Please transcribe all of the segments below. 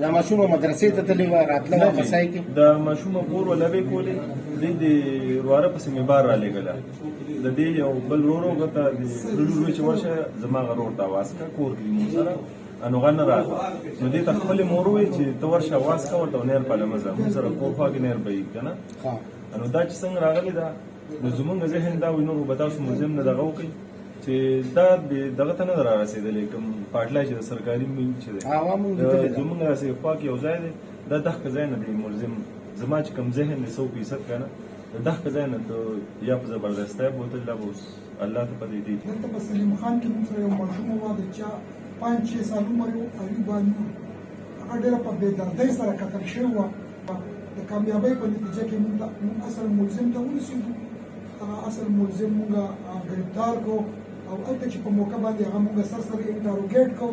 دا ماشوم مدرسې ته تللی و راتله و پسای کې د ماشوم کور ولوي کولې د رواره پسې مې بار را لګله د دې یو بل ورو غته د لولو چې ورشه زما غرور ته واس کا کور کې مو سره انو غن راغله نو دې ته خپل مور وې چې ته ورشه واس کا ورته نیر په لمزه مو سره کور خواږ نیر به کنه انو دا چې څنګه راغلی دا نو زمونږ ذهن دا وینو به تاسو ملزم نه دغه وکړي چې دا دغه ته نه را رسېدلې کوم پاټلای چې د سرکاري ملک چې دی زمونږ داسې خوا کې یو ځای دی دا دغه ځای نه دی ملزم زما چې کوم ذهن دی 100% که نه د دغه ځای نه ته یا په زبردستی بوتل دا به اوس الله ته پدې دی دلته په سلیم خان کې موږ سره یو ماشوم و د چا 5-6 سال عمر یو ایوب علي هغه ډېره په بېدردۍ سره قتل شوی وه د کامیابۍ په نتیجه کې موږ اصل ملزم ته ورسېدو هغه اصل ملزم موږ ګرفتار کړو او هلته چې په موقع باندې هغه موږ سر سره انټاروګیټ کړو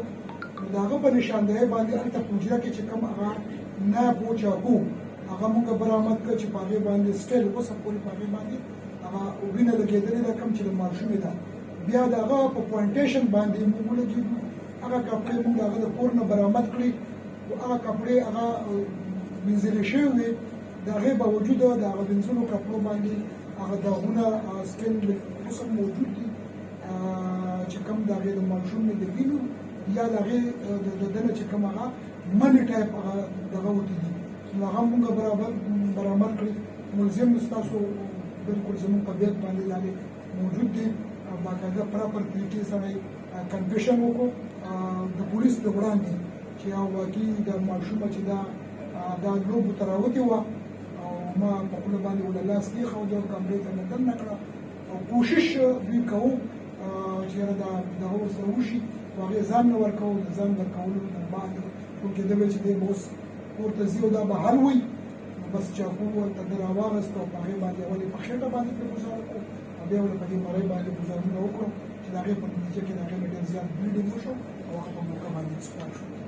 نو د هغه په نشاندهۍ باندې هلته په حجره کې چې کوم هغه نایب و چاقو هغه موږ برآمد کړ چې په هغې باندې سټیل اوسه پورې په هغې باندې هغه وینه لګېدلې ده کوم چې د ماشومې ده بیا د هغه په پوینټیشن باندې موږ ولګېدو هغه کپړې موږ د هغه د کور نه برآمد کړې هغه کپړې هغه وینځلې شوې وې د هغې باوجود د هغه وینځلو کپړو باندې هغه داغونه سکن اوس هم موجود دي چې کوم د هغې د ماشوم د وینو یا د هغې د ده نه چې کوم هغه منی ټایپ هغه دغه وتې دي نو هغه موږ برابر کړي ملزم ستاسو بلکل زموږ په بیت باندې د هغې موجود دي باقاعده پراپر طریقې سره یې کنفیشن وکړو د پولیس د وړاندې چې واقعي د ماشومه چې دا لوبو ته راوتې وه او ما په خوله باندې ورله لاس کېښود او کمرې ته مې دننه کړه او کوشش دوی کوو چې یاره دغه ورسره وشي خو هغې ځان نه ورکوو د ځان ورکولو نه بعد نو کېدلی چې دی به اوس کور ته ځي او دا به حل وي نو بس چاقو ورته ده راواغست او په هغې باندې اول یې په خېټه باندې پرې ګزار کړو او بیا ورله په دې مرۍ باندې ګزارونه وکړو چې د هغې په نتیجه کې د هغې نه ډېر زیات بلیډینګ وشو او هغه په موقع باندې اکسپایر شو